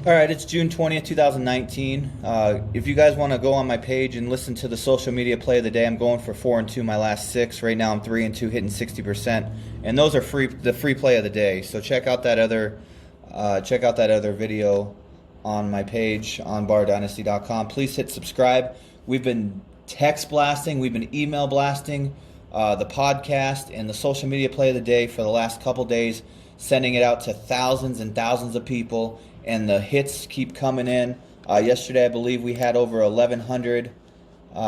All right, it's June 20th, 2019. If you guys want to go on my page and listen to the social media play of the day, I'm going for 4-2 my last six. Right now I'm 3-2, hitting 60%, and those are the free play of the day. So check out that other video on my page on BARRdynasty.com. Please hit subscribe. We've been text blasting, we've been email blasting the podcast and the social media play of the day for the last couple days, sending it out to thousands and thousands of people, and the hits keep coming in. Yesterday, I believe we had over 1,100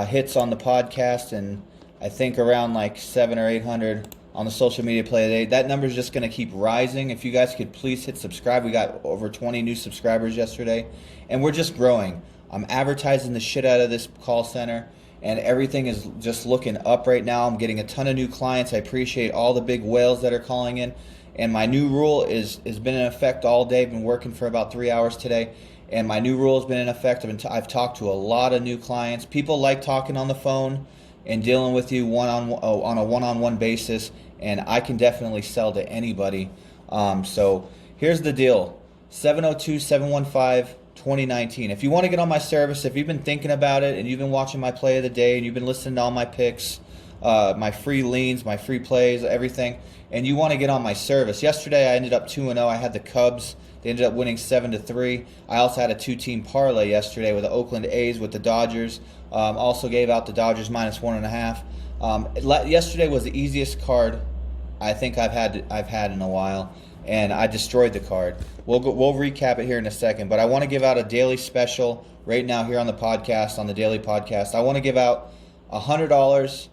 hits on the podcast, and I think around like 700 or 800 on the social media play today. That number is just going to keep rising. If you guys could please hit subscribe. We got over 20 new subscribers yesterday, and we're just growing. I'm advertising the shit out of this call center, and everything is just looking up right now. I'm getting a ton of new clients. I appreciate all the big whales that are calling in. And my new rule has been in effect all day. I've been working for about 3 hours today, and my new rule has been in effect. I've talked to a lot of new clients. People like talking on the phone and dealing with you on a one-on-one basis, and I can definitely sell to anybody. So here's the deal: 702-715-2019. If you want to get on my service, if you've been thinking about it and you've been watching my play of the day and you've been listening to all my picks, my free leans, my free plays, everything, and you want to get on my service. Yesterday I ended up 2-0. I had the Cubs. They ended up winning 7-3. I also had a two-team parlay yesterday with the Oakland A's with the Dodgers. Also gave out the Dodgers -1.5. Yesterday was the easiest card I think I've had in a while, and I destroyed the card. We'll recap it here in a second, but I want to give out a daily special right now here on the podcast, on the daily podcast. I want to give out $100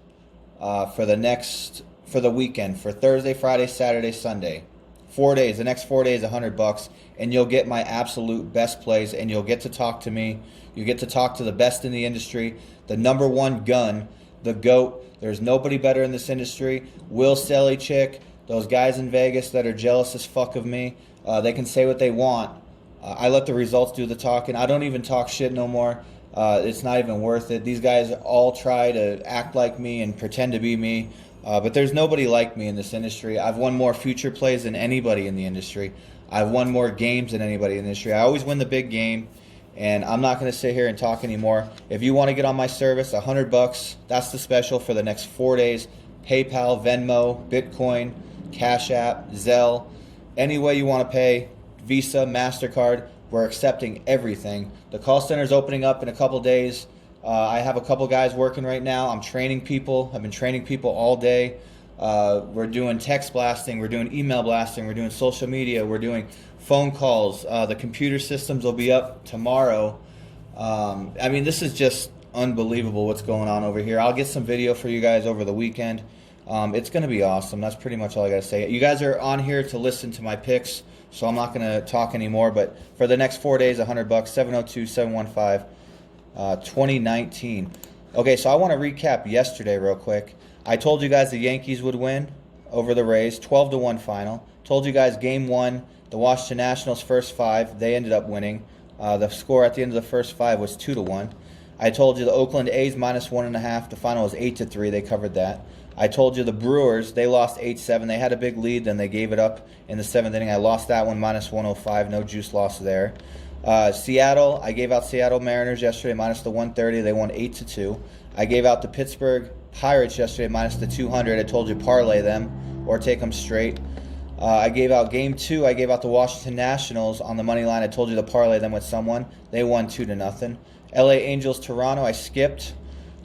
for the weekend, for Thursday, Friday, Saturday, Sunday. 4 days, the next 4 days, $100, and you'll get my absolute best plays, and you'll get to talk to me. You get to talk to the best in the industry, the number one gun, the GOAT. There's nobody better in this industry. Will Selichick, those guys in Vegas that are jealous as fuck of me, they can say what they want. I let the results do the talking. I don't even talk shit no more. It's not even worth it. These guys all try to act like me and pretend to be me. But there's nobody like me in this industry. I've won more future plays than anybody in the industry. I've won more games than anybody in the industry. I always win the big game, and I'm not going to sit here and talk anymore. If you want to get on my service, $100, that's the special for the next 4 days. PayPal, Venmo, Bitcoin, Cash App, Zelle, any way you want to pay, Visa, MasterCard, we're accepting everything. The call center is opening up in a couple days. I have a couple guys working right now. I'm training people. I've been training people all day. We're doing text blasting. We're doing email blasting. We're doing social media. We're doing phone calls. The computer systems will be up tomorrow. I mean, this is just unbelievable what's going on over here. I'll get some video for you guys over the weekend. It's going to be awesome. That's pretty much all I got to say. You guys are on here to listen to my picks, so I'm not going to talk anymore. But for the next 4 days, $100, 702-715-2019. Okay, so I want to recap yesterday real quick. I told you guys the Yankees would win over the Rays, 12-1 final. Told you guys game one, the Washington Nationals first five, they ended up winning. The score at the end of the first five was 2-1. I told you the Oakland A's -1.5. The final was 8-3. They covered that. I told you the Brewers, they lost 8-7. They had a big lead, then they gave it up in the seventh inning. I lost that one, -105. No juice loss there. Seattle, I gave out Seattle Mariners yesterday, -130. They won 8-2. I gave out the Pittsburgh Pirates yesterday, -200. I told you parlay them or take them straight. I gave out game two. I gave out the Washington Nationals on the money line. I told you to parlay them with someone. They won 2-0. LA Angels Toronto, I skipped.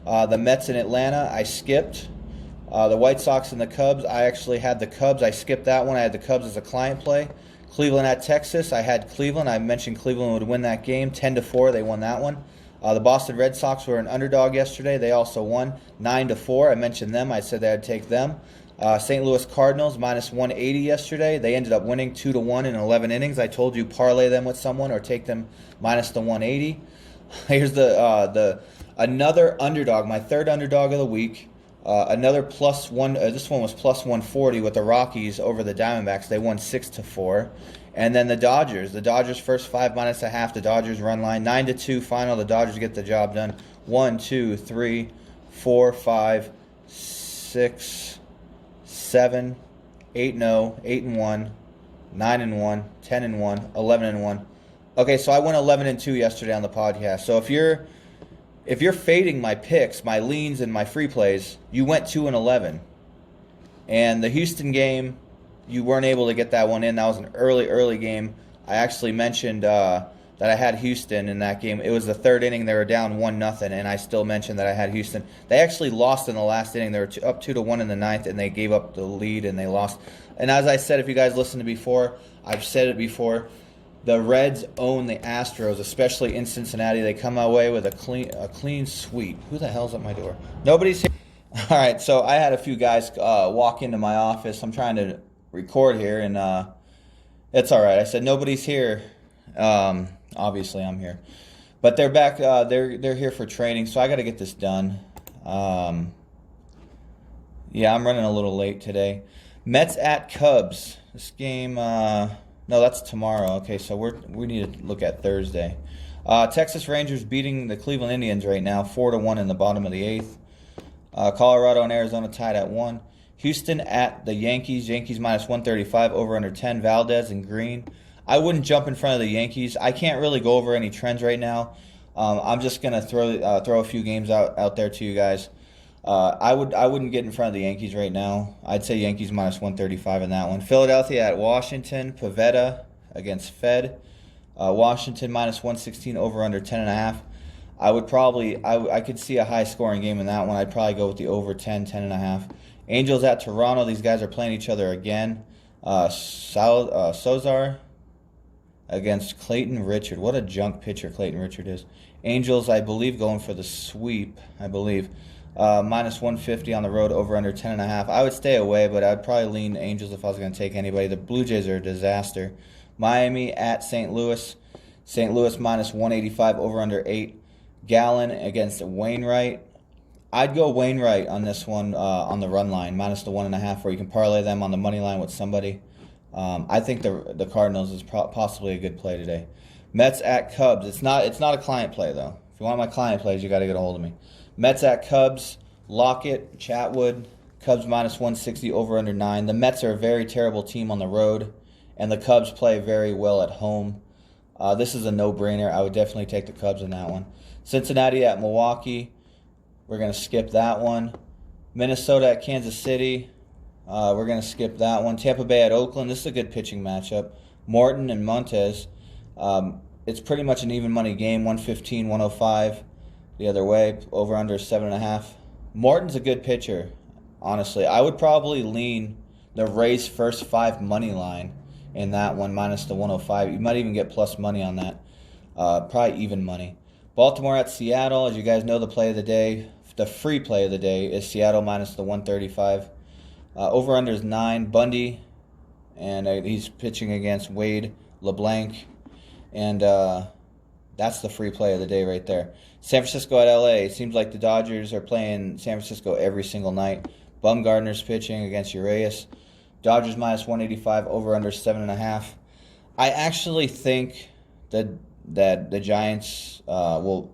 The Mets in Atlanta, I skipped. The White Sox and the Cubs, I actually had the Cubs. I skipped that one. I had the Cubs as a client play. Cleveland at Texas, I had Cleveland. I mentioned Cleveland would win that game, 10-4. They won that one. The Boston Red Sox were an underdog yesterday. They also won 9-4. I mentioned them. I said that I'd take them. St. Louis Cardinals -180 yesterday. They ended up winning 2-1 in 11 innings. I told you parlay them with someone or take them -180. Here's another underdog, my third underdog of the week. Another +1. This one was +140 with the Rockies over the Diamondbacks. They won 6-4. And then the Dodgers first five -0.5. The Dodgers run line 9-2 final. The Dodgers get the job done. 1, 2, 3, 4, 5, 6, 7, 8-0, 8-1, 9-1, 10-1, 11-1. Okay, so I went 11-2 yesterday on the podcast. So if you're fading my picks, my leans, and my free plays, you went 2-11. And the Houston game, you weren't able to get that one in. That was an early game. I actually mentioned that I had Houston in that game. It was the third inning. They were down 1-0, and I still mentioned that I had Houston. They actually lost in the last inning. They were up 2-1 in the ninth, and they gave up the lead, and they lost. And as I said, if you guys listened to before, I've said it before, the Reds own the Astros, especially in Cincinnati. They come away with a clean sweep. Who the hell's at my door? Nobody's here. All right, so I had a few guys walk into my office. I'm trying to record here, and it's all right. I said, nobody's here. Obviously, I'm here. But they're back. They're here for training, so I got to get this done. Yeah, I'm running a little late today. Mets at Cubs. This game, no, that's tomorrow. Okay, so we need to look at Thursday. Texas Rangers beating the Cleveland Indians right now, 4-1 in the bottom of the eighth. Colorado and Arizona tied at 1. Houston at the Yankees. Yankees minus 135, over under 10. Valdez and Green. I wouldn't jump in front of the Yankees. I can't really go over any trends right now. I'm just gonna throw a few games out there to you guys. I wouldn't get in front of the Yankees right now. I'd say Yankees minus 135 in that one. Philadelphia at Washington. Pivetta against Fed. Washington minus 116, over under 10.5. I would probably I could see a high scoring game in that one. I'd probably go with the over 10.5. Angels at Toronto. These guys are playing each other again. Sozar against Clayton Richard. What a junk pitcher Clayton Richard is. Angels, I believe, going for the sweep. I believe. Minus 150 on the road, over under 10.5. I would stay away, but I'd probably lean Angels if I was going to take anybody. The Blue Jays are a disaster. Miami at St. Louis. St. Louis minus 185, over under 8. Gallen against Wainwright. I'd go Wainwright on this one on the run line, minus the 1.5, where you can parlay them on the money line with somebody. I think the Cardinals is possibly a good play today. Mets at Cubs. It's not a client play, though. If you want my client plays, you got to get a hold of me. Mets at Cubs. Lockett, Chatwood. Cubs minus 160, over under 9. The Mets are a very terrible team on the road, and the Cubs play very well at home. This is a no-brainer. I would definitely take the Cubs in that one. Cincinnati at Milwaukee. We're going to skip that one. Minnesota at Kansas City. We're going to skip that one. Tampa Bay at Oakland. This is a good pitching matchup. Morton and Montez. It's pretty much an even money game. 115, 105 the other way. Over under 7.5. Morton's a good pitcher, honestly. I would probably lean the Rays' first 5 money line in that one, minus the 105. You might even get plus money on that. Probably even money. Baltimore at Seattle. As you guys know, the play of the day, the free play of the day is Seattle minus the 135. Over under is 9. Bundy, and he's pitching against Wade LeBlanc, and that's the free play of the day right there. San Francisco at LA. It seems like the Dodgers are playing San Francisco every single night. Bumgarner's pitching against Urias. Dodgers minus 185, over under 7.5. I actually think that the Giants will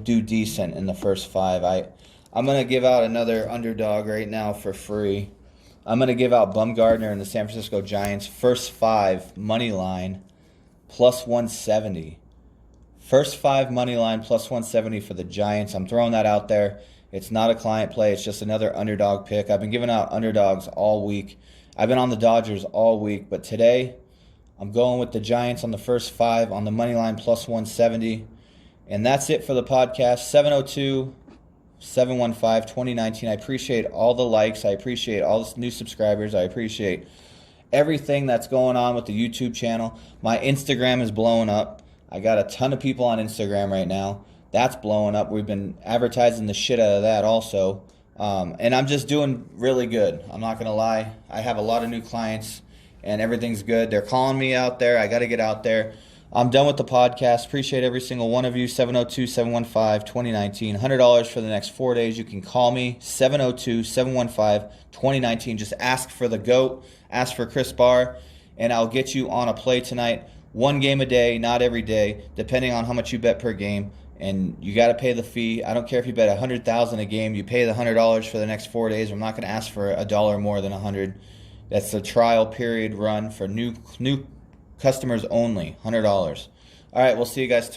do decent in the first 5. I'm going to give out another underdog right now for free. I'm going to give out Bumgarner and the San Francisco Giants first 5 money line plus 170. First 5 money line plus 170 for the Giants. I'm throwing that out there. It's not a client play. It's just another underdog pick. I've been giving out underdogs all week. I've been on the Dodgers all week, but today I'm going with the Giants on the first 5 on the money line plus 170. And that's it for the podcast. 702-715-2019. I appreciate all the likes. I appreciate all the new subscribers. I appreciate everything that's going on with the YouTube channel. My Instagram is blowing up. I got a ton of people on Instagram right now. That's blowing up. We've been advertising the shit out of that also. And I'm just doing really good. I'm not going to lie. I have a lot of new clients, and everything's good. They're calling me out there. I got to get out there. I'm done with the podcast. Appreciate every single one of you. 702-715-2019. $100 for the next 4 days. You can call me. 702-715-2019. Just ask for the GOAT. Ask for Kris BARR, and I'll get you on a play tonight. 1 game a day, not every day, depending on how much you bet per game. And you got to pay the fee. I don't care if you bet $100,000 a game. You pay the $100 for the next 4 days. I'm not going to ask for $1 more than $100. That's the trial period run for new Customers only, $100. All right, we'll see you guys tomorrow.